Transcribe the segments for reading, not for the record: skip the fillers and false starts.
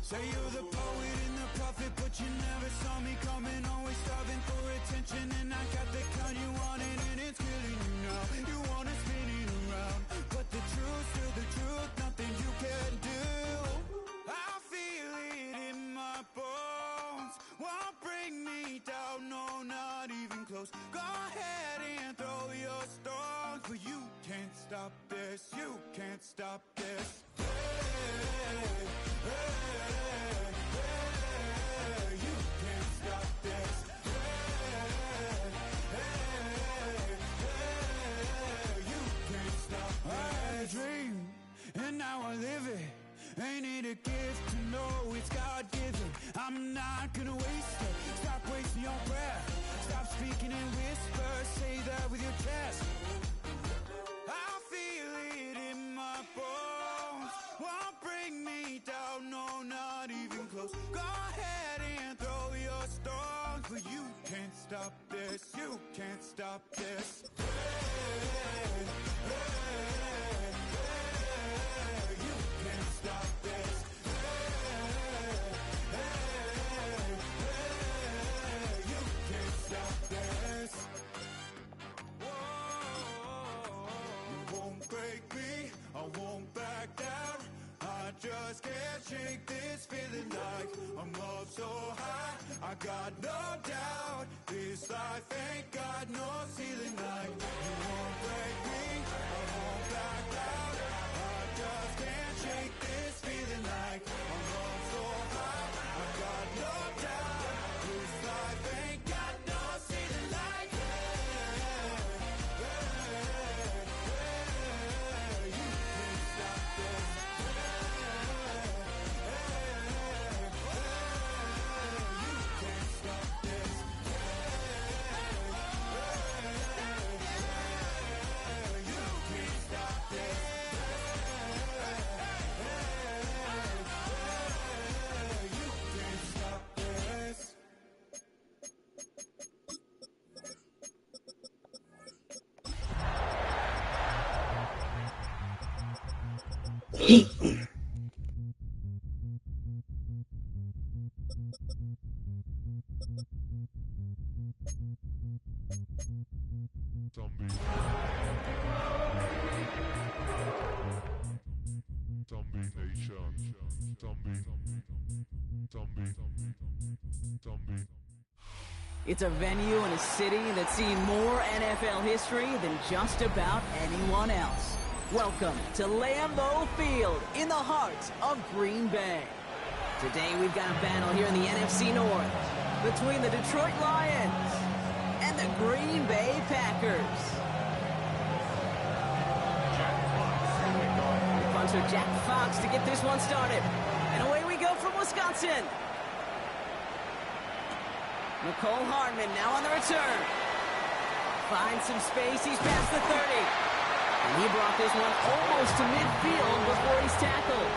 Say you're the poet and the prophet, but you never saw me coming. Always starving for attention, and I got the kind you wanted, and it's killing you now. You wanna spin it around, but the truth's still the truth, nothing you can do. I feel it in my bones, won't bring me down, no, not even close. Go ahead and throw your stones, but you can't stop this, you can't stop this. You can't stop this. You can't stop this. I had a dream, and now I live it. Ain't it a gift to know it's God-given? I'm not gonna waste it. Stop wasting your breath. Stop speaking in whispers. Say that with your chest. I feel it in my bones, won't bring me down, no, not even close. Go ahead and throw your stones, but you can't stop this, you can't stop this. You can't stop this. You can't stop this. Break me, I won't back down. I just can't shake this feeling like I'm up so high. I got no doubt this life ain't got no ceiling like. You won't break me, I won't back down. I just can't shake this feeling like I'm up so high. I got no doubt this life ain't got no ceiling like. It's a venue in a city that's seen more NFL history than just about anyone else. Welcome to Lambeau Field in the heart of Green Bay. Today we've got a battle here in the NFC North between the Detroit Lions and the Green Bay Packers. Punter Jack Fox to get this one started. And away we go from Wisconsin. Nicole Hardman now on the return. Finds some space, he's past the 30. And he brought this one almost to midfield before he's tackled.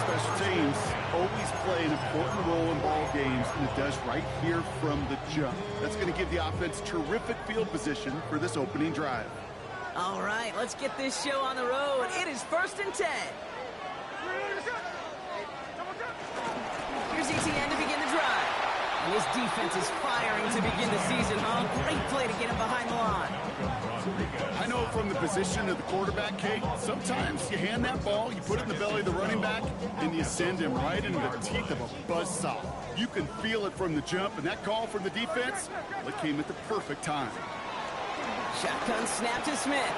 Special teams always play an important role in ball games, and it does right here from the jump. That's going to give the offense terrific field position for this opening drive. All right, let's get this show on the road. It is 1st and 10. Here's ETN to begin the drive. And his defense is firing to begin the season, huh? Great play to get him behind the line. I know from the position of the quarterback, Kate, sometimes you hand that ball, you put it in the belly of the running back, and you send him right into the teeth of a buzzsaw. You can feel it from the jump, and that call from the defense, it came at the perfect time. Shotgun snap to Smith.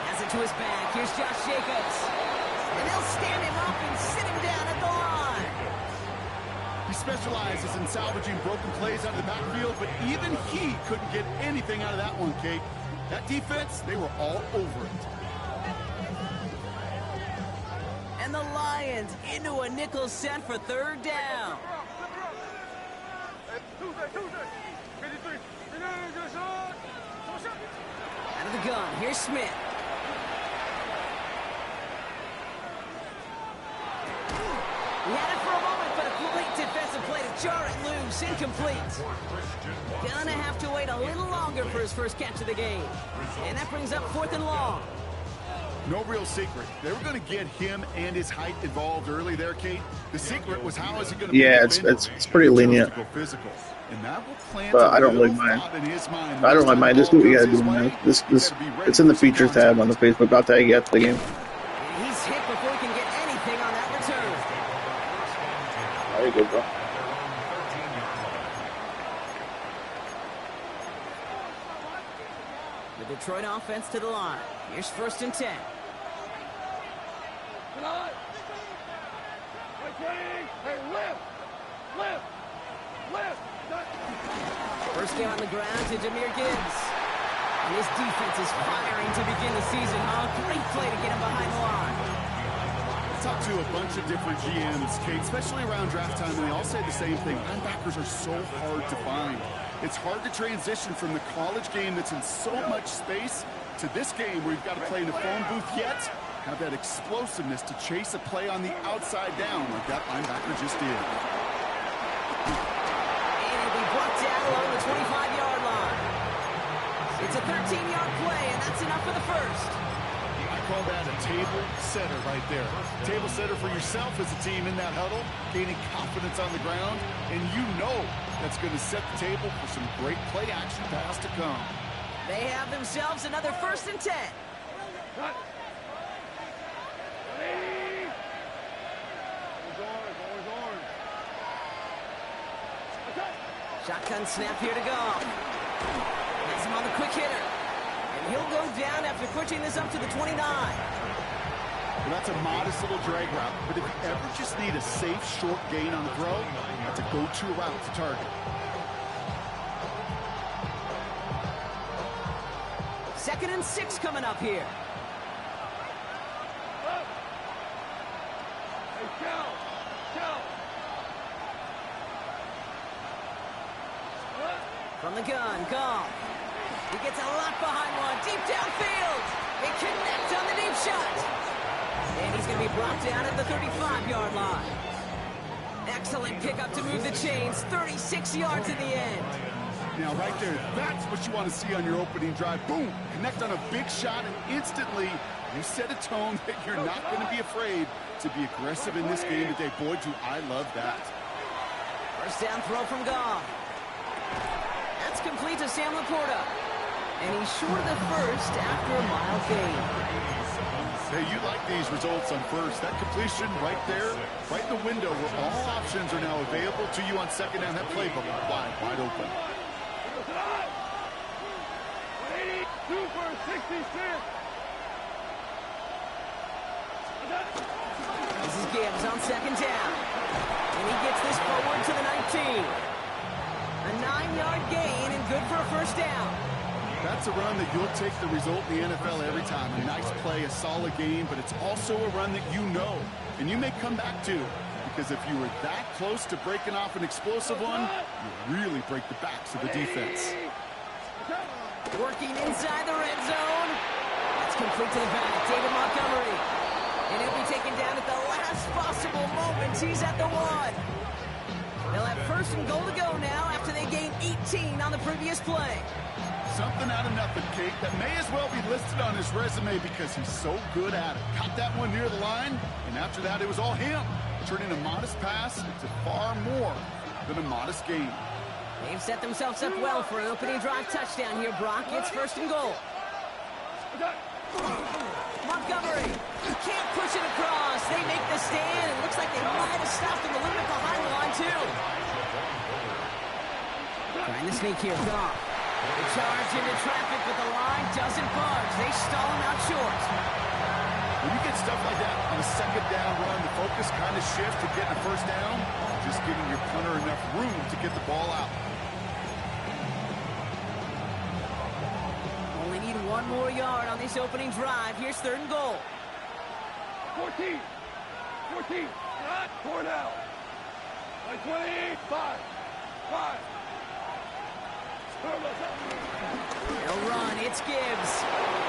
Has it to his back. Here's Josh Jacobs. And they'll stand him up and sit him down at the line. He specializes in salvaging broken plays out of the backfield, but even he couldn't get anything out of that one, Kate. That defense, they were all over it. And the Lions into a nickel set for 3rd down. Out of the gun, here's Smith. He had it for a moment, but a great defensive play to jar it loose. Incomplete. Gonna have to wait a little longer for his first catch of the game. And that brings up 4th and long. No real secret. They were going to get him and his height involved early there, Kate. The secret was how is he going to it's pretty lenient. to go physical. And that will plant But I don't really mind. I don't really mind. Just do what you gotta do, man. It's in the features tab on the Facebook. I'll tag you after the game. He's hit before he can get anything on that return. There you go, bro. The Detroit offense to the line. Here's 1st and 10. First down on the ground to Jahmyr Gibbs. And his defense is firing to begin the season. Oh, great play to get him behind the line. I talked to a bunch of different GMs, Kate, especially around draft time, and they all say the same thing. Linebackers are so hard to find. It's hard to transition from the college game that's in so much space to this game where you've got to play in the phone booth yet have that explosiveness to chase a play on the outside down like that linebacker just did. And he'll be brought down along the 25-yard line. It's a 13-yard play, and that's enough for the first. I call that a table setter right there. Table setter for yourself as a team in that huddle, gaining confidence on the ground, and you know that's going to set the table for some great play action pass to come. They have themselves another 1st and 10. Shotgun snap here to go. Has him on the quick hitter. And he'll go down after pushing this up to the 29. Well, that's a modest little drag route, but if you ever just need a safe, short gain on the throw, that's a go-to route to target. 2nd and 6 coming up here. From the gun, Goff. He gets a lot behind one, deep downfield. They connect on the deep shot. And he's going to be brought down at the 35-yard line. Excellent pickup to move the chains, 36 yards in the end. Now, right there, that's what you want to see on your opening drive. Boom! Connect on a big shot, and instantly you set a tone that you're not going to be afraid to be aggressive in this game today. Boy, do I love that. First down throw from Goff. That's complete to Sam Laporta. And he's short of the first after a mild gain. Hey, you like these results on first. That completion right there, right in the window where all options are now available to you on 2nd down. That playbook wide open. 82 for 66. This is Gibbs on 2nd down. And he gets this forward to the 19. A 9-yard gain and good for a first down. That's a run that you'll take the result in the NFL every time. A nice play, a solid game, but it's also a run that you know and you may come back to, because if you were that close to breaking off an explosive one, you really break the backs of the defense. Working inside the red zone. That's complete to the back, David Montgomery. And he'll be taken down at the last possible moment. He's at the 1. They'll have 1st and goal to go now after they gained 18 on the previous play. Something out of nothing, Kate, that may as well be listed on his resume because he's so good at it. Caught that one near the line, and after that it was all him, turning a modest pass into far more than a modest gain. They've set themselves up well for an opening drive touchdown here, Brock. It's 1st and goal. Montgomery, he can't push it across. They make the stand. It looks like they might have stopped him a little bit behind the line, too. Trying to sneak here, Goff. The charge into traffic, but the line doesn't budge. They stall him out short. When you get stuff like that on a 2nd down run, the focus kind of shifts to getting a first down, just giving your punter enough room to get the ball out. Only need 1 more yard on this opening drive. Here's 3rd and goal. 14. 14. Not 4 now. By 25. 5. They'll run. It's Gibbs.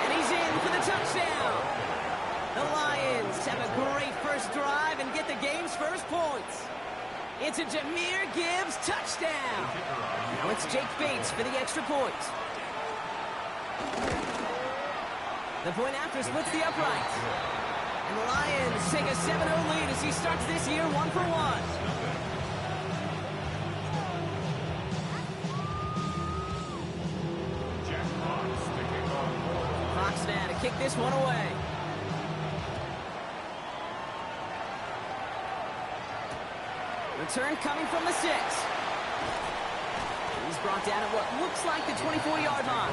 And he's in for the touchdown. The Lions have a great first drive and get the game's first points. It's a Jahmyr Gibbs touchdown. Now it's Jake Bates for the extra point. The point after splits the uprights. And the Lions take a 7-0 lead as he starts this year 1-for-1. Fox now to kick this one away. Return coming from the 6. He's brought down at what looks like the 24-yard line.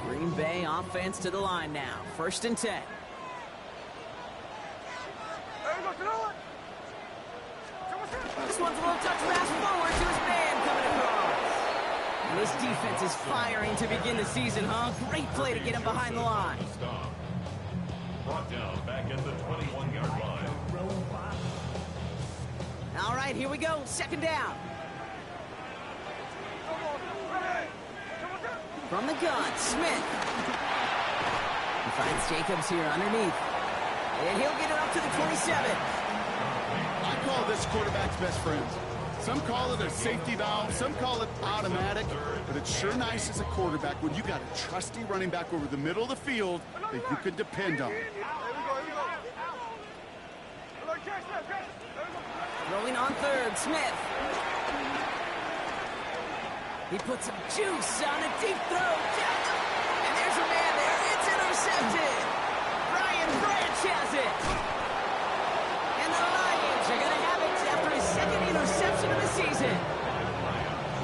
Green Bay offense to the line now. 1st and 10. This one's a little touch pass forward to his man coming across. And this defense is firing to begin the season, huh? Great play to get him behind the line. Brought down back at the 21-yard line. All right, here we go. 2nd down. From the gun, Smith. He finds Jacobs here underneath. And he'll get it up to the 27. I call this quarterback's best friend. Some call it a safety valve, some call it automatic, but it's sure nice as a quarterback when you got a trusty running back over the middle of the field that you can depend on. Throwing on 3rd, Smith. He puts some juice on a deep throw. And there's a man there. It's intercepted. Brian Branch has it. And the Lions are going to have it after his 2nd interception of the season.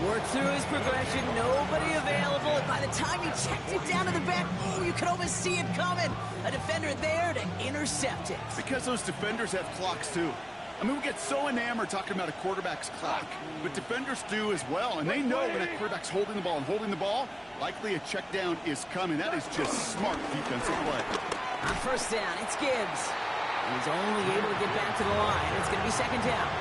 Worked through his progression. Nobody available. And by the time he checked it down to the back, oh, you could almost see it coming. A defender there to intercept it. Because those defenders have clocks too. I mean, we get so enamored talking about a quarterback's clock, but defenders do as well, and they know when a quarterback's holding the ball, likely a check down is coming. That is just smart defensive play. On 1st down, it's Gibbs. He's only able to get back to the line. It's going to be 2nd down.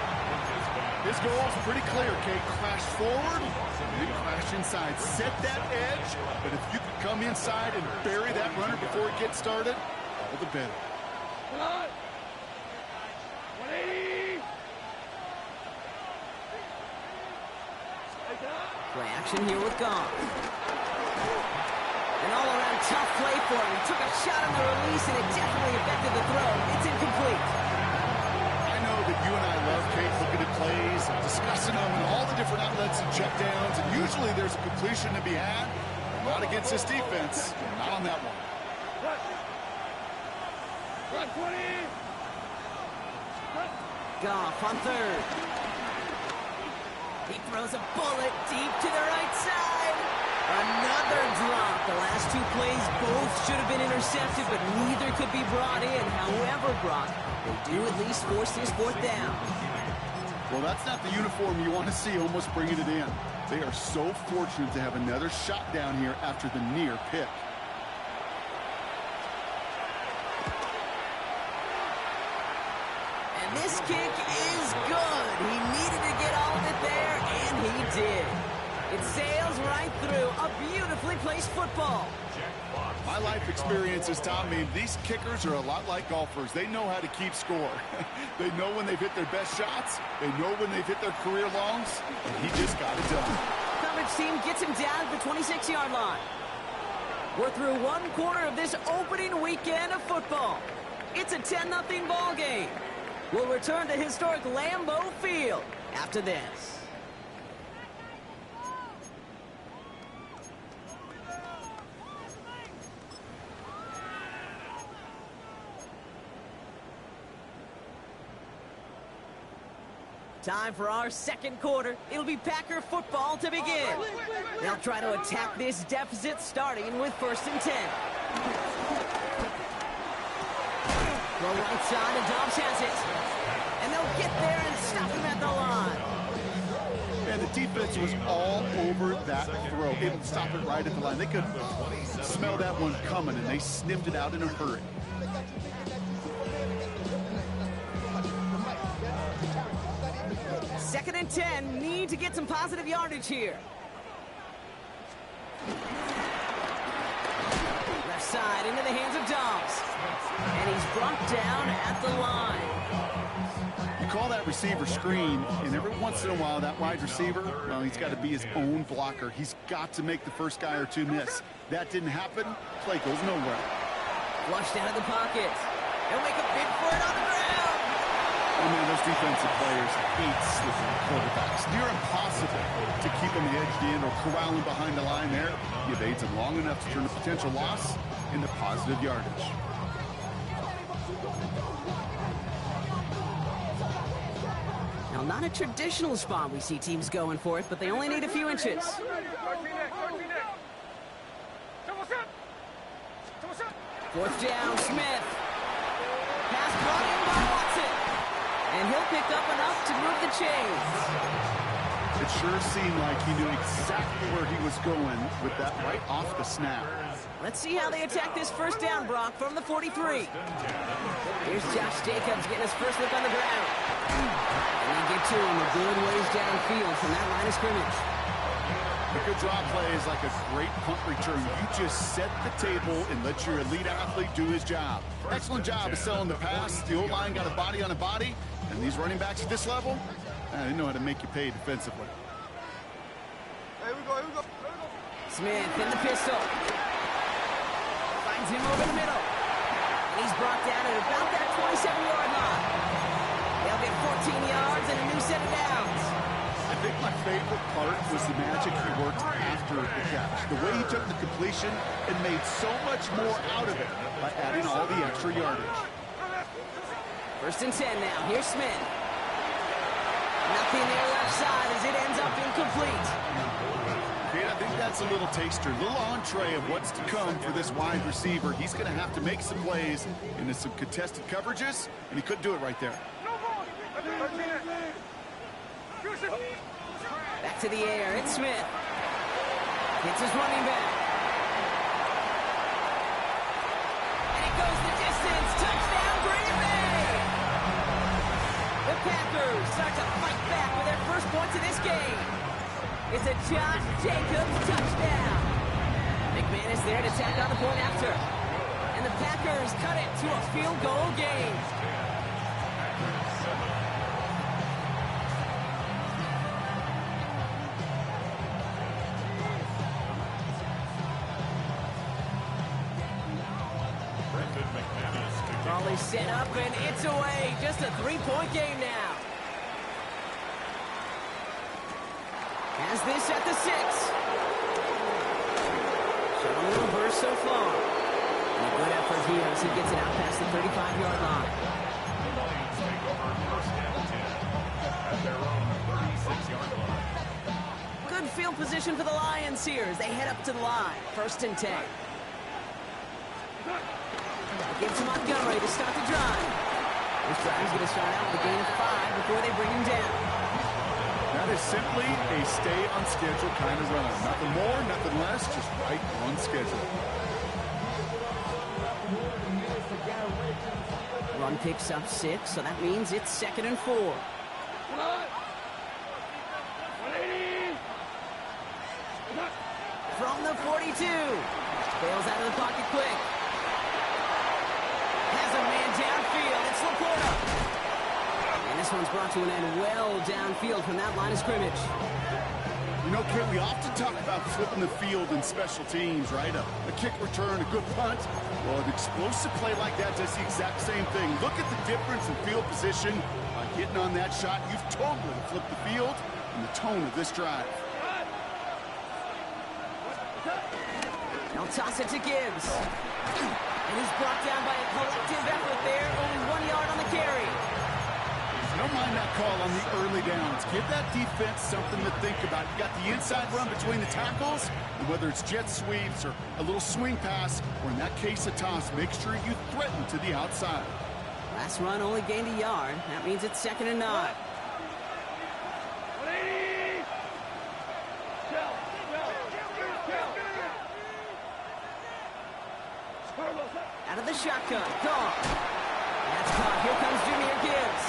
His goal is pretty clear, Kate. Crash forward, then crash inside. Set that edge, but if you can come inside and bury that runner before it gets started, all the better. 180. Play action here with Goff. An all-around tough play for him. He took a shot on the release, and it definitely affected the throw. It's incomplete. I know that you and I love, Kate, looking at plays and discussing them and all the different outlets and checkdowns, and usually there's a completion to be had. Not against this defense. Not on that one. Run 20. Goff on 3rd. He throws a bullet deep to the right side. Another drop. The last 2 plays both should have been intercepted, but neither could be brought in. However, Brock, they do at least force this 4th down. Well, that's not the uniform you want to see almost bringing it in. They are so fortunate to have another shot down here after the near pick. And this kick is good. He needed to get all of it there, and he did. It sails right through a beautifully placed football. My life experience has taught me these kickers are a lot like golfers. They know how to keep score. They know when they've hit their best shots. They know when they've hit their career longs, and he just got it done. Coverage team gets him down at the 26-yard line. We're through 1/4 of this opening weekend of football. It's a 10-0 ball game. We'll return to historic Lambeau Field after this. Time for our 2nd quarter. It'll be Packer football to begin. They'll try to attack this deficit starting with 1st and 10. Go right side and Dobbs has it. And they'll get there and stop him at the line. And the defense was all over that throw. It would stop it right at the line. They could smell that one coming, and they sniffed it out in a hurry. Second and 10, need to get some positive yardage here. Left side into the hands of Dobbs. And he's brought down at the line. You call that receiver screen, and every once in a while, that wide receiver, well, he's got to be his own blocker. He's got to make the first guy or two miss. That didn't happen. Play goes nowhere. Flushed out of the pocket. He'll make a bid for it on the ground. Oh, man, those defensive players hate slipping quarterbacks. Near impossible to keep them hedged in or corralling behind the line there. He evades them long enough to turn a potential loss into positive yardage. Now, not a traditional spot we see teams going for it, but they only need a few inches. Fourth down, Smith. Pass caught in by Watson. And he'll pick up enough to move the chains. It sure seemed like he knew exactly where he was going with that right off the snap. Let's see how they attack this first down, Brock, from the 43. Here's Josh Jacobs getting his first look on the ground. And they get to him a good ways downfield from that line of scrimmage. A good draw play is like a great punt return. You just set the table and let your elite athlete do his job. Excellent job of selling the pass. The O-line got a body on a body. And these running backs at this level, they know how to make you pay defensively. Here we go. Smith in the pistol. Finds him over the middle. And he's brought down at about that 27-yard line. They'll get 14 yards and a new set of downs. I think my favorite part was the magic he worked after the catch. The way he took the completion and made so much more out of it by adding all the extra yardage. First and 10 now. Here's Smith. Nothing there left side as it ends up incomplete. Kate, I think that's a little taster, a little entree of what's to come for this wide receiver. He's going to have to make some plays into some contested coverages, and he couldn't do it right there. Back to the air. It's Smith. Hits his running back. And it goes the distance. Touchdown, Green Bay! The Packers start to fight back with their first points of this game. It's a Josh Jacobs touchdown. McManus there to tack on the point after. And the Packers cut it to a field goal game. Raleigh set up and it's away. Just a 3-point game now. Has this at the 6. Showing a little burst so far. And a good effort here as he gets it out past the 35-yard line. The Lions take over first down 10 at their own 36-yard line. Good field position for the Lions here as they head up to the line. First and 10. Gives to Montgomery to start the drive. This drive is going to start out with a gain of 5 before they bring him down. That is simply a stay on schedule kind of run. Nothing more, nothing less, just right on schedule. Run picks up 6, so that means it's 2nd and 4. 180. From the 42. Bails out of the pocket quick. Has a man downfield. It's Laporta. And this one's brought to an end well downfield from that line of scrimmage. You know, Kate, we often talk about flipping the field in special teams, right? A kick return, a good punt. Well, an explosive play like that does the exact same thing. Look at the difference in field position. By hitting on that shot, you've totally flipped the field and the tone of this drive. They'll toss it to Gibbs. And he's brought down by a collective effort there. Only 1 yard on the carry. I don't mind that call on the early downs. Give that defense something to think about. You got the inside run between the tackles, and whether it's jet sweeps or a little swing pass, or in that case a toss, make sure you threaten to the outside. Last run only gained a yard. That means it's 2nd and 9. 180. Out of the shotgun. Gone. That's caught. Here comes Jahmyr Gibbs.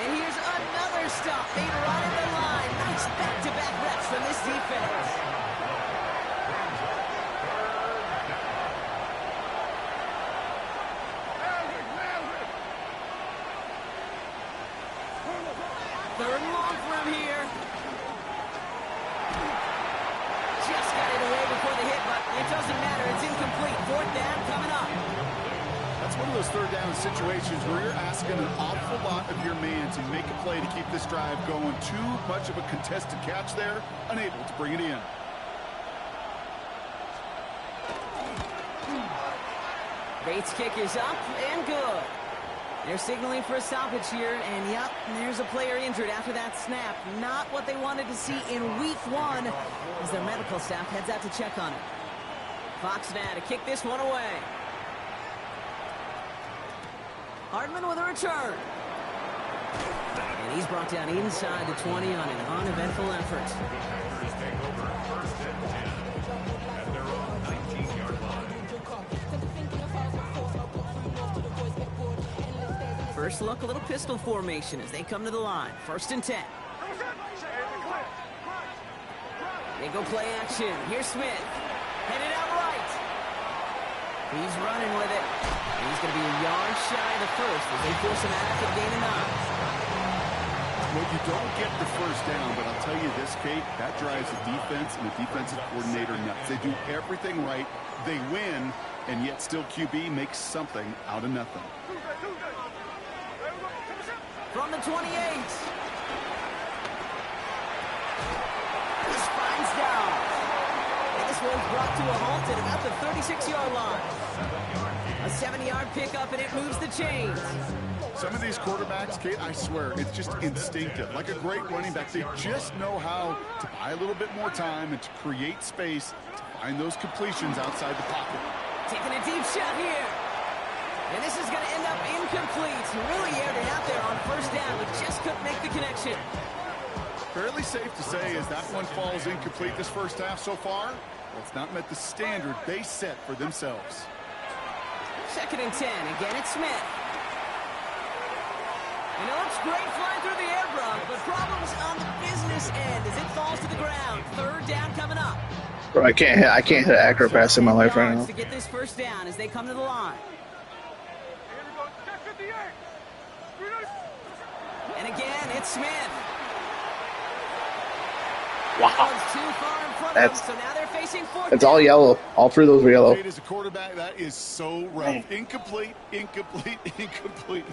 And here's another stop made right at the line. Nice back-to-back reps from this defense. It doesn't matter. It's incomplete. Fourth down coming up. That's one of those third down situations where you're asking an awful lot of your man to make a play to keep this drive going. Too much of a contested catch there, unable to bring it in. Bates' kick is up and good. They're signaling for a stoppage here, and yep, there's a player injured after that snap. Not what they wanted to see in week 1 as their medical staff heads out to check on him. Fox now to kick this one away. Hardman with a return. And he's brought down inside the 20 on an uneventful effort. First look, a little pistol formation as they come to the line. 1st and 10. They go play action. Here's Smith. Headed out right. He's running with it. He's going to be a yard shy of the first as they force him out after a gain of 9. Well, you don't get the first down, but I'll tell you this, Kate, that drives the defense and the defensive coordinator nuts. They do everything right. They win, and yet still QB makes something out of nothing. From the 28. This finds down. And this one's brought to a halt at about the 36-yard line. A 7-yard pickup, and it moves the chains. Some of these quarterbacks, Kate, I swear, it's just instinctive. Like a great running back, they just know how to buy a little bit more time and to create space to find those completions outside the pocket. Taking a deep shot here. And this is going to end up incomplete. Really aired it out there on first down, but just couldn't make the connection. Fairly safe to say as that one falls incomplete this first half so far, well, it's not met the standard they set for themselves. 2nd and 10. Again, it's Smith. And it looks great flying through the air, Brock, but problems on the business end as it falls to the ground. 3rd down coming up. Bro, I can't hit an accurate pass in my life right now. To get this first down as they come to the line. And again, it's Smith. Wow. Too far in front of them, so now they're facing 4th It's all yellow. All 3 of those were yellow. As a quarterback, that is so rough. Incomplete, incomplete, incomplete.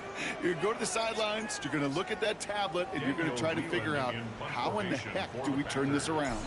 You're going to go to the sidelines, you're going to look at that tablet, and you're going to try to figure out how in the heck do we turn this around.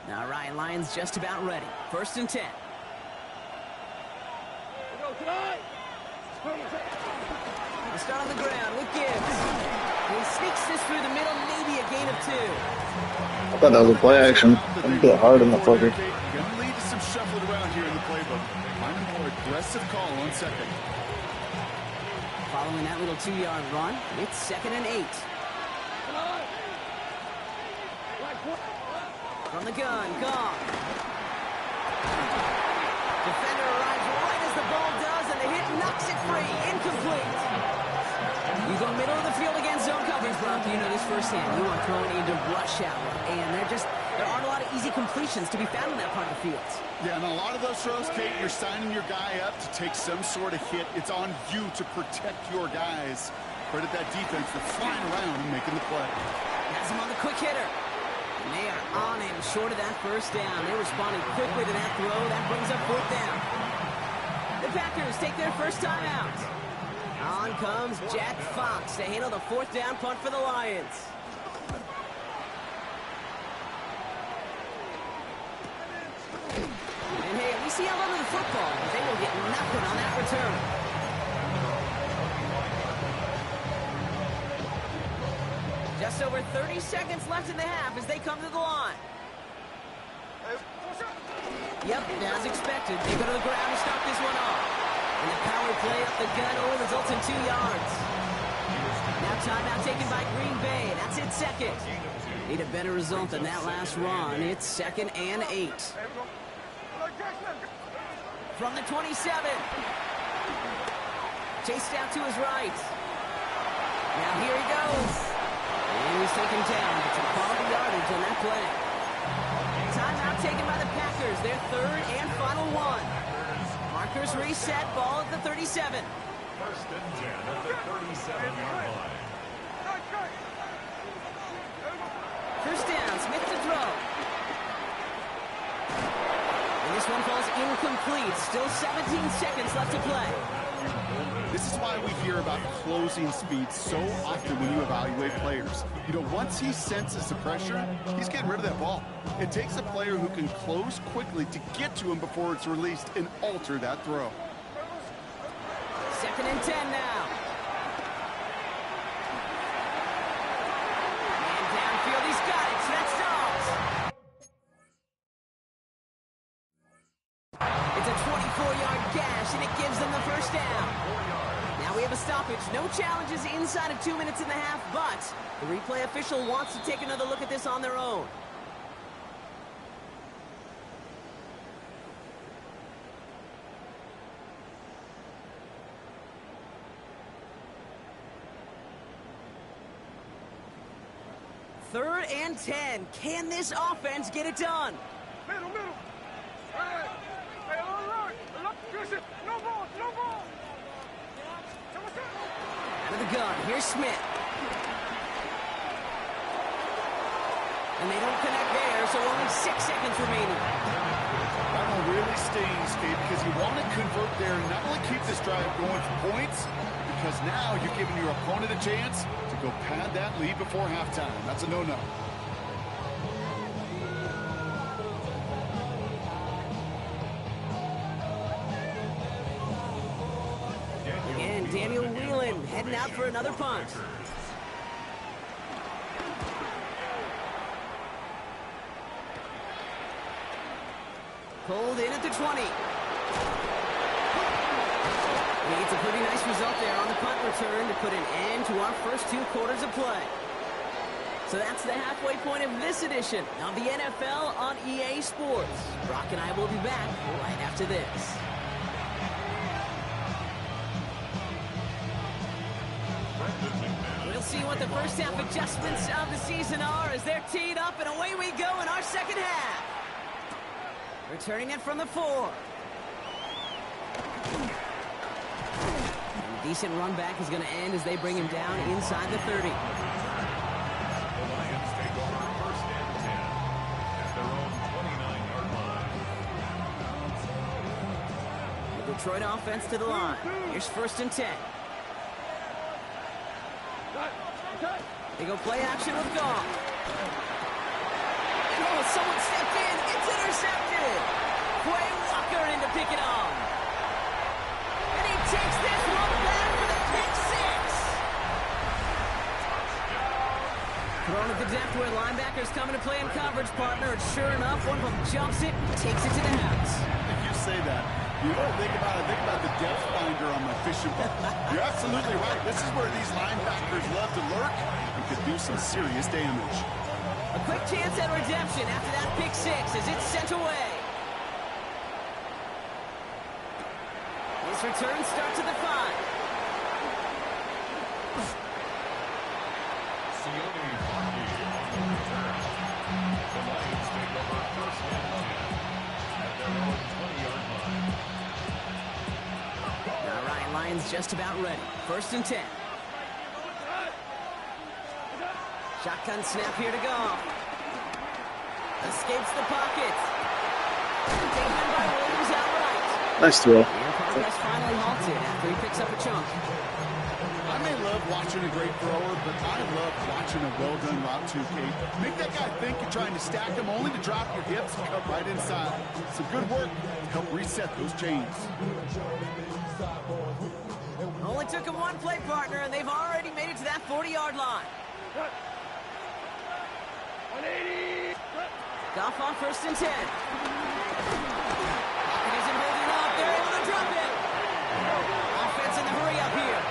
All right, Lions just about ready. 1st and 10. They start on the ground with Gibbs. He sneaks this through the middle, maybe a gain of 2. I thought that was a play action. I'm good hard in the fucker. Going to lead to some shuffling around here in the playbook. Find a more aggressive call on 2nd. Following that little 2-yard run, it's 2nd and 8. From the gun, gone. Defender arrives right as the ball does, and the hit knocks it free. Incomplete. You go middle of the field against zone coverage, Brock. You know this firsthand. You are throwing into rush hour, and there aren't a lot of easy completions to be found in that part of the field. Yeah, and a lot of those throws, Kate, you're signing your guy up to take some sort of hit. It's on you to protect your guys. Credit that defense for flying around and making the play. Has him on the quick hitter. And they are on him short of that first down. They're responding quickly to that throw. That brings up 4th down. The Packers take their first time out. On comes Jack Fox to handle the 4th down punt for the Lions. And hey, at least he held onto the football, but they will get nothing on that return. Just over 30 seconds left in the half as they come to the line. Yep, as expected, they go to the ground to start this one off. And the power play up the gut only results in 2 yards. Now timeout taken by Green Bay. That's it, 2nd. Need a better result than that last run. It's 2nd and 8. From the 27. Chased out to his right. Now here he goes. And he's taken down. It's a quality yardage on that play. Timeout taken by the Packers. Their third and final one. Markers reset. Ball at the 37. First and 10 at the 37-yard line. First down. Smith to throw. And this one falls incomplete. Still 17 seconds left to play. This is why we hear about closing speed so often when you evaluate players. You know, once he senses the pressure, he's getting rid of that ball. It takes a player who can close quickly to get to him before it's released and alter that throw. Second and 10 now. And downfield, he's got it. That's Dobbs. It's a 24-yard gash, and it gives them the first down. Now we have a stoppage. No challenges inside of 2 minutes and a half, but the replay official wants to take another look at this on their own. Third and 10. Can this offense get it done? Middle. Hey, all right. Listen, no ball. Out of the gun. Here's Smith. And they don't connect there, so only 6 seconds remaining. That one really stings, Kate, because you want to convert there and not only keep this drive going for points, because now you're giving your opponent a chance to go pad that lead before halftime. That's a no-no. Again, Daniel Whelan heading out for another punt. Pulled in at the 20. It's a pretty nice result there on the punt return to put an end to our first 2 quarters of play. So that's the halfway point of this edition of the NFL on EA Sports. Brock and I will be back right after this. We'll see what the first half adjustments of the season are as they're teed up, and away we go in our second half. Returning it from the 4. Decent run back is going to end as they bring him down inside the 30. The Lions take over first and 10 at their own 29-yard line. The Detroit offense to the line. Here's first and 10. They go play action with Goff. And someone stepped in. It's intercepted. Quay Walker in to pick it off. And he takes this one back for the pick 6. Thrown at the depth where linebackers coming to play in coverage, partner. And sure enough, one of them jumps it, takes it to the house. If you say that, you don't think about the depth finder on my fishing boat. You're absolutely right. This is where these linebackers love to lurk and could do some serious damage. A quick chance at redemption after that pick 6 as it's sent away. This return starts at the 5. Sione Hockey on the return. The Lions take over first and 10 at their own 20-yard line. All right, Lions just about ready. First and 10. Shotgun snap here to go. Escapes the pocket. Taken by Williams outright. Nice throw. And progress finally halted after he picks up a chunk. I may love watching a great thrower, but I love watching a well-done route too, Kate. Make that guy think you're trying to stack him only to drop your hips and cut right inside. Some good work to help reset those chains. Only took him one play, partner, and they've already made it to that 40-yard line. 180. Goff on first and 10. Pocket isn't holding up. They're able to drop it. Offense in the hurry up here.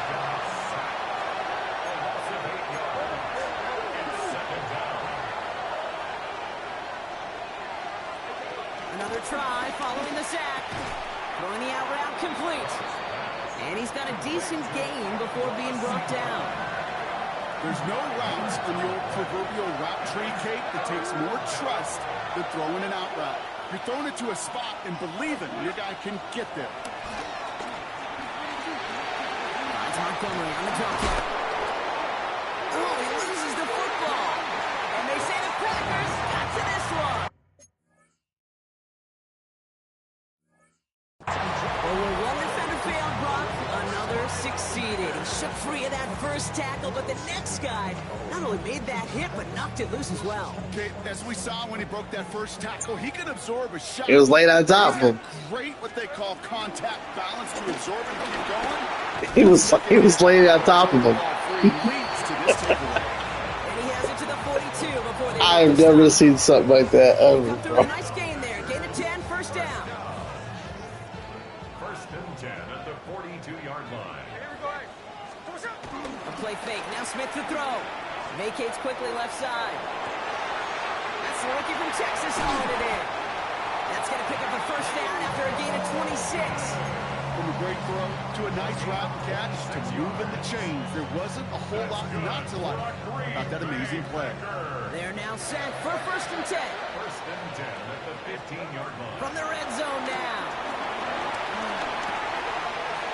Another try following the sack. Throwing the out route complete. And he's got a decent gain before being brought down. There's no routes on the old proverbial route tree, Kate, that takes more trust than throwing an out route. You're throwing it to a spot and believing your guy can get there. Finds Montgomery on the drop kick. Oh, he loses the football. And they say the Packers got to this one. Well, where one defender failed, Brock, another succeeded. He shook free of that first tackle, but the next guy not only made that hit, but knocked it loose as well. Okay, as we saw when he broke that first tackle, he can absorb a shot. It was laid on top of him. Great what they call contact balance to absorb and keep going. He was laying on top of him. And he has it to the 42 before they I've never seen something like that ever. come through a nice gain there. Gain of 10, first down. First and 10 at the 42-yard line. Here we go. What's up? A play fake. Now Smith to throw. Vacates quickly left side. That's the rookie from Texas hauling it in. That's going to pick up a first down after a gain of 26. From a great throw to a nice route and catch to moving the chains. There wasn't a whole lot not to like about that amazing play. They're now set for first and 10. First and 10 at the 15-yard line. From the red zone now.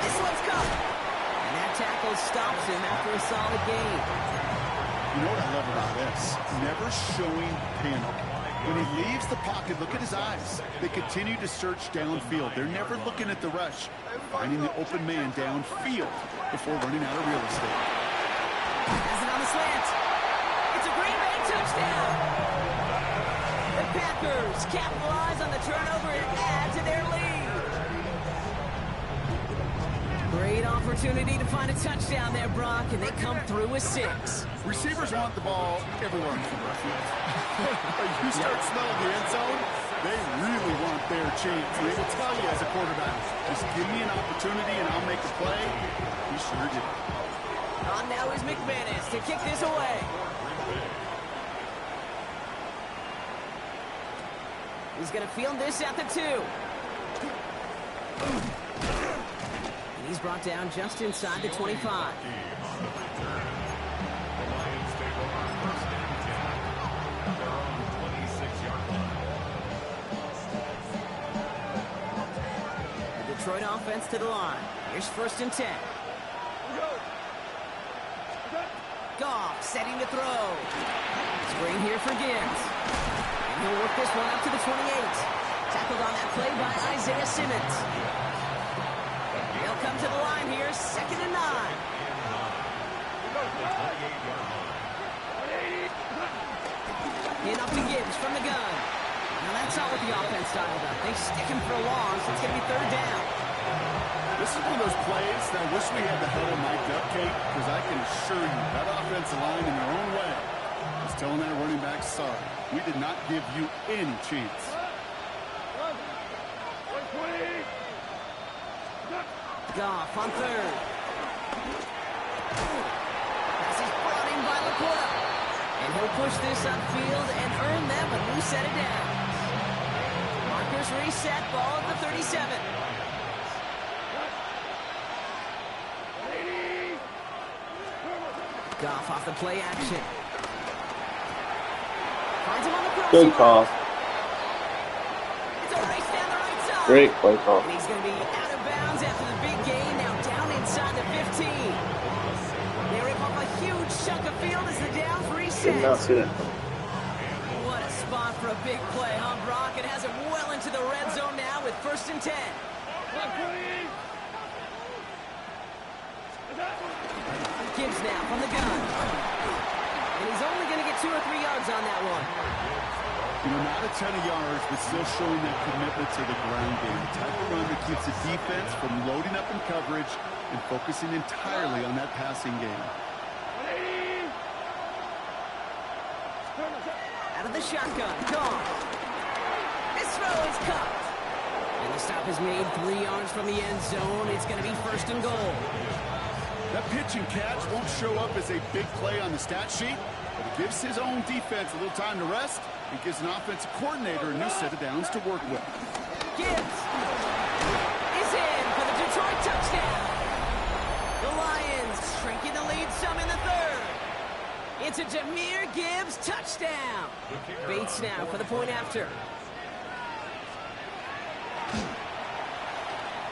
This one's coming. And that tackle stops him after a solid gain. You know what I love about this? Never showing panic. When he leaves the pocket, look at his eyes. They continue to search downfield. They're never looking at the rush, finding the open man downfield before running out of real estate. Has it on the slant. It's a Green Bay touchdown. The Packers capitalize on the turnover and add to their lead. Great opportunity to find a touchdown there, Brock, and they come through with 6. Receivers want the ball everywhere in the field. You start smelling the end zone, they really want their chance. They will tell you as a quarterback, just give me an opportunity and I'll make a play. He sure did. On now is McManus to kick this away. He's going to field this at the 2. And he's brought down just inside the 25. Detroit offense to the line. Here's first and 10. Goff setting to throw. Screen here for Gibbs. And he'll work this one up to the 28. Tackled on that play by Isaiah Simmons. They'll come to the line here, second and 9. In up to Gibbs from the gun. Now that's not what the offense dialed up. They stick him for a long, so it's going to be third down. This is one of those plays that I wish we had the huddle mic'd up, Kate, because I can assure you that offensive line in their own way is telling that running back, sorry, we did not give you any chance. Goff on third. Pass is brought in by Laporta. And he'll push this upfield and earn them a new set of downs. Markers reset, ball at the 37. Goff off the play action. Finds him on the crossing. Good call. It's a race down the right side. Great play call. And he's going to be out of bounds after the big gain, now down inside the 15. They rip off a huge chunk of field as the downs reset. Did not see that. What a spot for a big play, huh, Brock? It has it well into the red zone now with first and 10. Gibbs now from the gun. And he's only going to get 2 or 3 yards on that one. You know, not a ton of yards, but still showing that commitment to the ground game. The type of run that keeps the defense from loading up in coverage and focusing entirely on that passing game. Out of the shotgun, gone. This throw is caught. And the stop is made 3 yards from the end zone. It's going to be first and goal. That pitch and catch won't show up as a big play on the stat sheet, but it gives his own defense a little time to rest. It gives an offensive coordinator a new set of downs to work with. Gibbs is in for the Detroit touchdown. Bates now for the point after.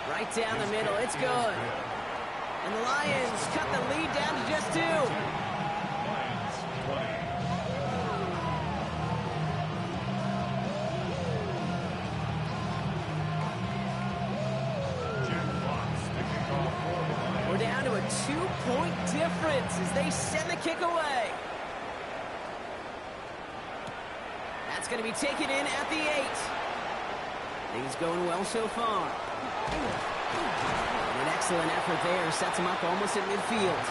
Right down the middle, it's good. And the Lions cut the lead down to just 2. Lions 20. We're down to a 2-point difference as they send the kick away. That's going to be taken in at the 8. Things going well so far. An excellent effort there. Sets him up almost at midfield.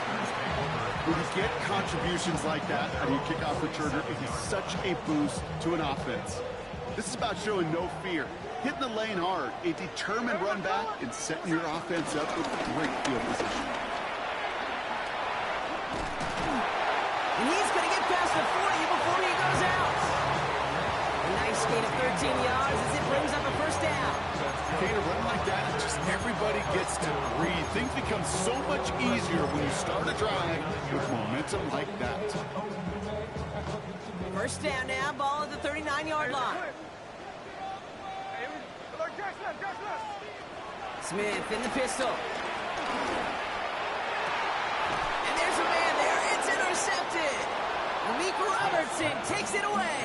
When you get contributions like that on your kickoff returner, it is such a boost to an offense. This is about showing no fear, hitting the lane hard, a determined run back, and setting your offense up with great field position. And he's going to get past the 40 before he goes out. A nice gain of 13 yards as it brings up a first down. Okay, a run like that, just everybody gets to breathe. Things become so much easier when you start a drive with momentum like that. First down now, ball at the 39-yard line. Smith in the pistol. And there's a man there. It's intercepted. Meek Robertson takes it away.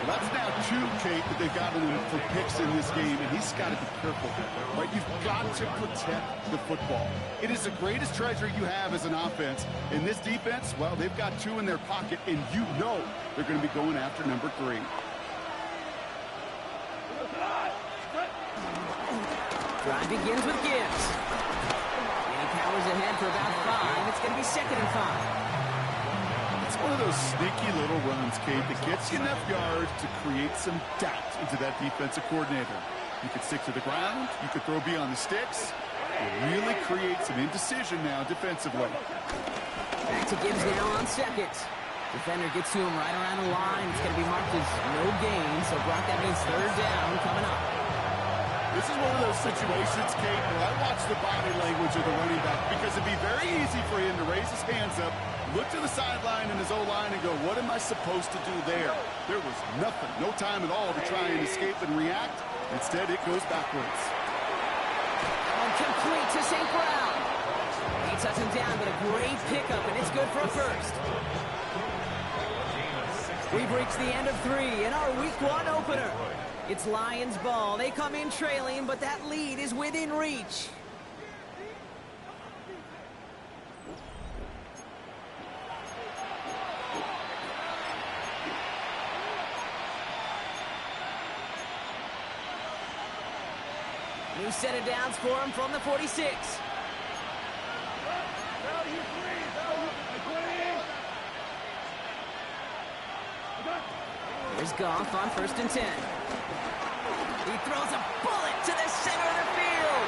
Well, that's now 2, Kate, that they've gotten him for picks in this game, and he's got to be careful. Right? You've got to protect the football. It is the greatest treasure you have as an offense. In this defense, well, they've got 2 in their pocket, and you know they're going to be going after number 3. Drive begins with Gibbs. And he powers ahead for about 5. It's going to be 2nd and 5. It's one of those sneaky little runs, Kate, that gets you enough yards to create some doubt into that defensive coordinator. You could stick to the ground. You could throw beyond the sticks. It really creates some indecision now defensively. Back to Gibbs now on 2nd. Defender gets to him right around the line. It's going to be marked as no gain. So, Brock, that means 3rd down coming up. This is one of those situations, Kate, where I watch the body language of the running back because it'd be very easy for him to raise his hands up, look to the sideline in his O-line and go, what am I supposed to do there? There was nothing, no time at all to try and escape and react. Instead, it goes backwards. And complete to St. Brown. He touches him down, but a great pickup, and it's good for a first. We've reached the end of 3 in our Week 1 opener. It's Lions ball. They come in trailing, but that lead is within reach. New set of downs for him from the 46. Here's Goff on 1st and 10. He throws a bullet to the center of the field.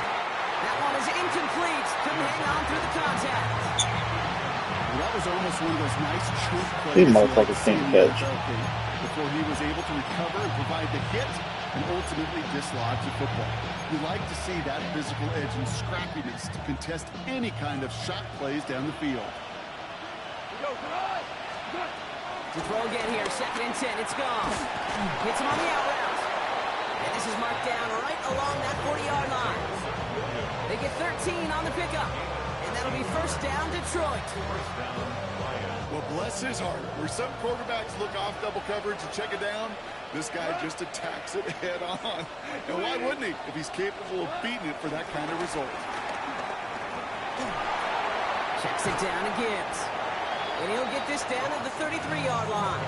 That one is incomplete. Couldn't hang on through the contact. Well, that was almost one of those nice truth plays. He motherfuckers can't catch. Before he was able to recover and provide the hit and ultimately dislodge the football. You like to see that physical edge and scrappiness to contest any kind of shot plays down the field. To throw again here, 2nd and 10. It's gone. Hits him on the out route. And this is marked down right along that 40-yard line. They get 13 on the pickup. And that'll be 1st down, Detroit. Well, bless his heart. Where some quarterbacks look off double coverage and check it down, this guy just attacks it head on. And why wouldn't he if he's capable of beating it for that kind of result? Checks it down to Gibbs. And he'll get this down at the 33-yard line.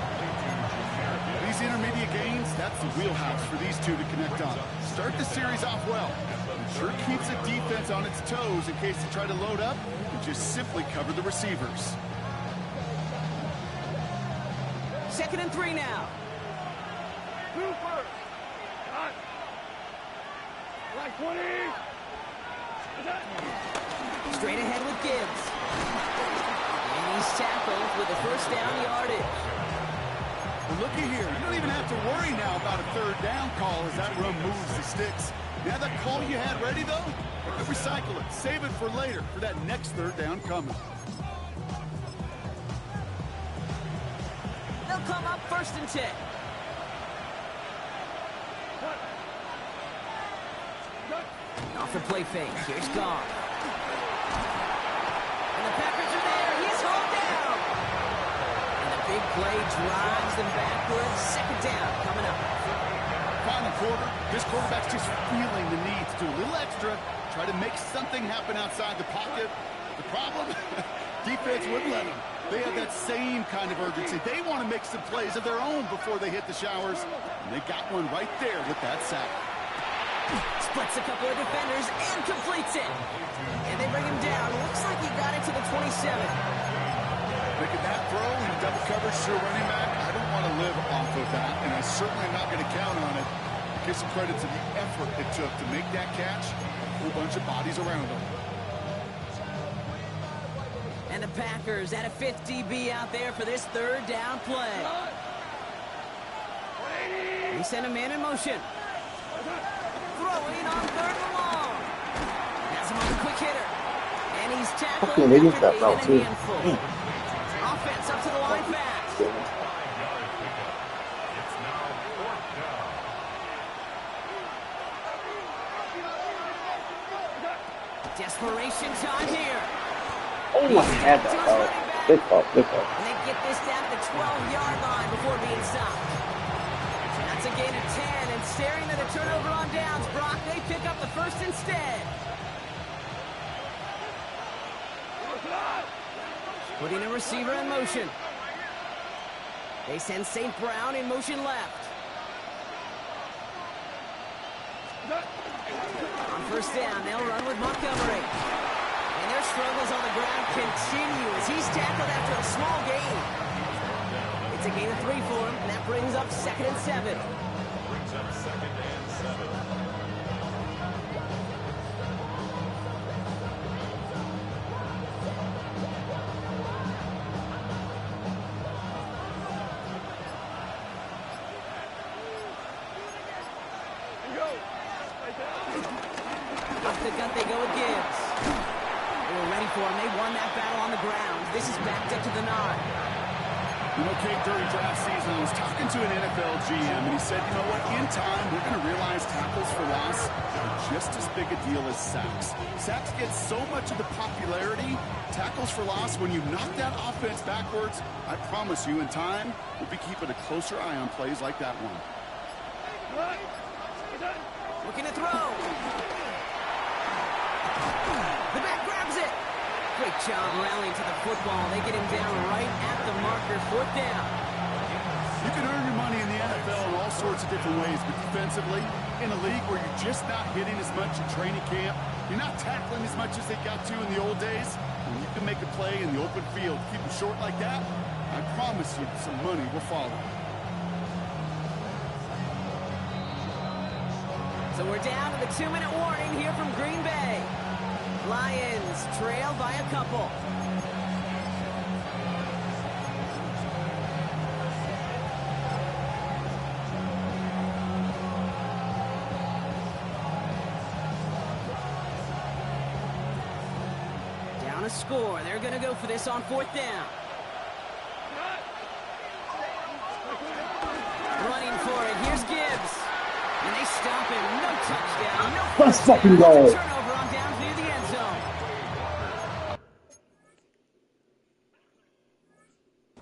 These intermediate gains, that's the wheelhouse for these two to connect on. Start the series off well. It sure keeps the defense on its toes in case they try to load up and just simply cover the receivers. 2nd and 3 now. Straight ahead with Gibbs. And he's tackled with a 1st down yardage. Well, looky here. You don't even have to worry now about a 3rd down call as that run moves the sticks. Now that call you had ready, though, recycle it. Save it for later for that next 3rd down coming. They'll come up 1st and 10. off the play fake. Here's Goff. And the Packers are there. He is hauled down. And the big play drives them backwards. Second down coming up. Final quarter, this quarterback's just feeling the need to do a little extra, try to make something happen outside the pocket. The problem, defense wouldn't let them. They have that same kind of urgency. They want to make some plays of their own before they hit the showers. And they got one right there with that sack. Splits a couple of defenders and completes it. And they bring him down. Looks like he got it to the 27. Making that throw in double coverage to a running back, I don't want to live off of that, and I certainly am not going to count on it. Give some credit to the effort it took to make that catch. A whole bunch of bodies around him. And the Packers at a 5th DB out there for this third down play. They send a man in motion. Throwing on third and long. Has him on the quick hitter. And he's tackled. Okay, they used that route too. Offense up to the line fast. 5-yard pickup. It's now 4th down. Desperation time here. Oh my God, that foul. Good call, good call. And they get this down to the 12-yard line before being stopped. That's a gain of 10, and staring at a turnover on downs, Brock, they pick up the first instead. Putting a receiver in motion. They send St. Brown in motion left. On first down, they'll run with Montgomery. And their struggles on the ground continue as he's tackled after a small gain. It's a gain of 3 for him, and that brings up 2nd and 7. Brings up 2nd and 7. Off the gut they go with Gibbs. They were ready for him. They won that battle on the ground. This is backed up to the 9. You know, Kate, during draft season, I was talking to an NFL GM, and he said, you know what, in time, we're going to realize tackles for loss are just as big a deal as sacks. Sacks get so much of the popularity. Tackles for loss, when you knock that offense backwards, I promise you, in time, we'll be keeping a closer eye on plays like that one. Looking to throw. The back grabs it. Great job rallying to the football. They get him down right at the marker. 4th down. You can earn your money in the NFL in all sorts of different ways, but defensively, in a league where you're just not hitting as much in training camp, you're not tackling as much as they got to in the old days, and you can make a play in the open field, keep it short like that, I promise you some money will follow. So we're down to the 2-minute warning here from Green Bay. Lions trail by a couple. Down a score. They're going to go for this on 4th down. Running for it. Here's Gibbs. And they stop him. No touchdown. No Let's fucking go. Turnover on downs near the end zone.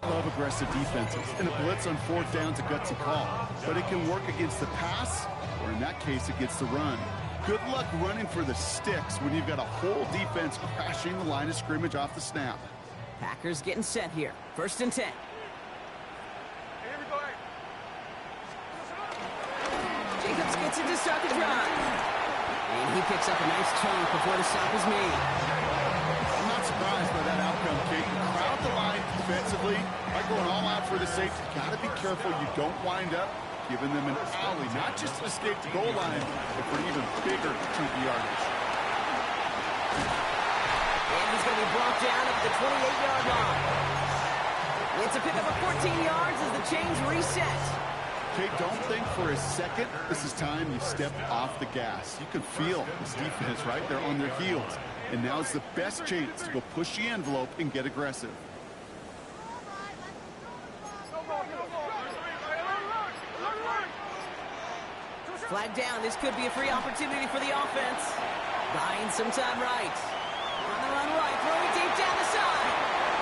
I love aggressive defenses, and a blitz on 4th down's a gutsy call. But it can work against the pass, or in that case, against the run. Good luck running for the sticks when you've got a whole defense crashing the line of scrimmage off the snap. Packers getting set here. 1st and 10. Jacobs gets it to start the drive. And he picks up a nice chunk before the stop is made. I'm not surprised by that outcome, Kate. Crowd the line defensively by going all out for the safety. Got to be careful you don't wind up giving them an alley, not just to escape the goal line, but for even bigger QB yardage. And he's going to be brought down at the 28-yard line. It's a pickup of 14 yards as the chains reset. Kate, don't think for a second this is time you step off the gas. You can feel this defense, right? They're on their heels. And now's the best chance to go push the envelope and get aggressive. Flag down. This could be a free opportunity for the offense. Buying some time right. On the run right, throwing deep down the side.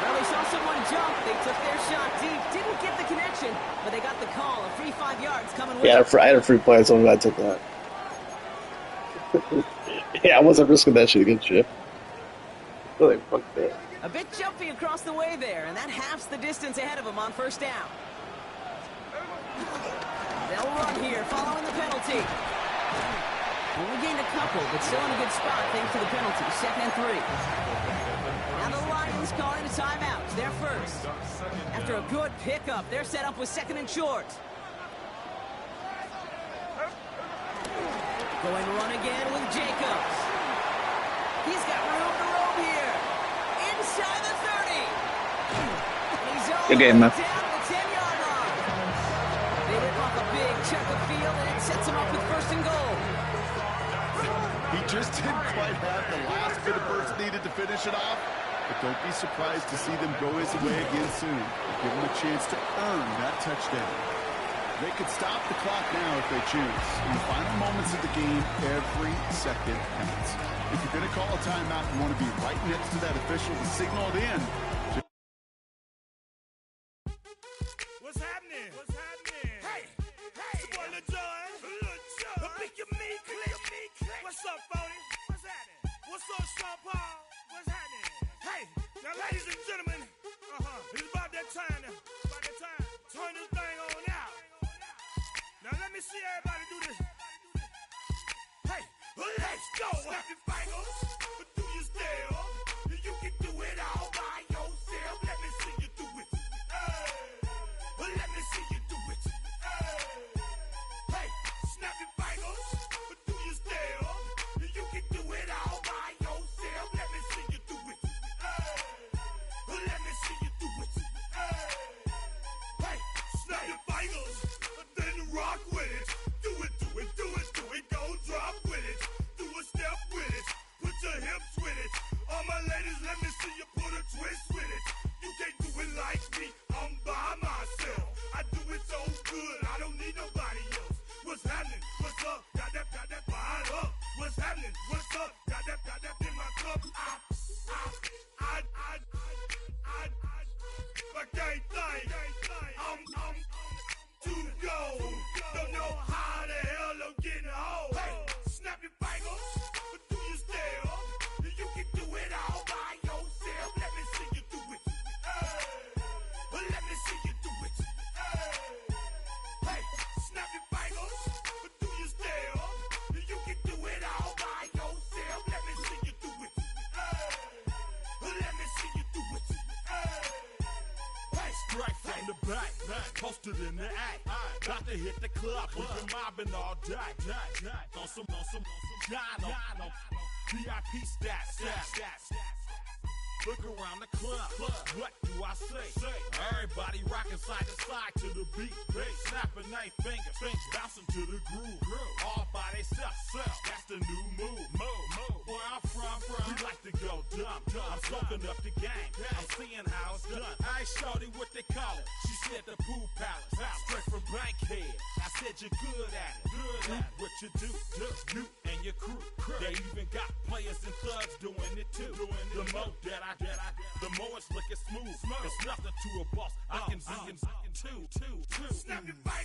Well, they saw someone jump. They took their shot deep. Didn't get the connection, but they got the call. A free 5 yards coming with Yeah, I had a free play, so I'm glad I took that. Yeah, I wasn't risking that shit against you. Really, fuck that. a bit jumpy across the way there, and that halves the distance ahead of them on first down. They'll run here following the penalty. Only gained a couple, but still in a good spot thanks to the penalty. 2nd and 3. Now the Lions calling a timeout. They're first. After a good pickup, they're set up with 2nd and short. Going run again with Jacobs. He's got room to roam here. Inside the 30. And he's all Good game, man. down to the 10-yard line. They rip off a big chunk of field, and it sets him up with 1st and goal. He just didn't quite have the last bit of burst needed to finish it off. But don't be surprised to see them go his way again soon. Give him a chance to earn that touchdown. They could stop the clock now if they choose. In the final moments of the game, every second counts. If you're going to call a timeout, you want to be right next to that official to signal it in. What's happening? What's happening? Hey, it's your boy Lil Jon. The Pick Your Me Click. What's up, Phony? What's happening? What's up, Sean Paul? What's happening? Hey, now ladies and gentlemen, it's about that time now. About that time. Turn this thing on out. Now let me see everybody do this. Hey, let's go. Snap your fingers, but do you still? You can do it all by yourself. Let me see you do it. Let me see you do it. Hey, snap your fingers, but do you still? You can do it all by yourself. Let me see you do it. Let me see you do it. Hey, snap your fingers, then rock with it. Do it, do it, do it, do it. Go drop with it. Do a step with it. Put your hips with it. All my ladies, let me see you put a twist with it. You can't do it like me. I'm by myself. I do it so good. I don't need nobody else. What's happening? What's up? Got that fired up. What's happening? What's up? Got that in my cup. I can't think. I'm to go. Don't know how the hell I'm getting home. Hey, snap your fingers, but do you still? You can do it all by yourself. Let me see you do it. Let me see you do it. Hey, snap your fingers, but do you still? You can do it all by yourself. Let me see you do it. Let me see you do it. Hey, Straight from the back, posted in the act. Got to hit the club, we've been mobbing all day. On some Dino, VIP stats. Look around the club, what do I say? Everybody rocking side to side to the beat. Snapping their fingers, bouncing to the groove. All by themselves, that's the new move. Where I'm from, we like to go dumb. I'm soaking up the game, I'm seeing how it's done. I ain't shorty what they call it. She said the pool palace, straight from Bankhead. I said you're good at it. Do what you do, you and your crew. They even got players and thugs doing it too. The more that I the more it's looking smooth. It's nothing to a boss. I can two. snap your fingers.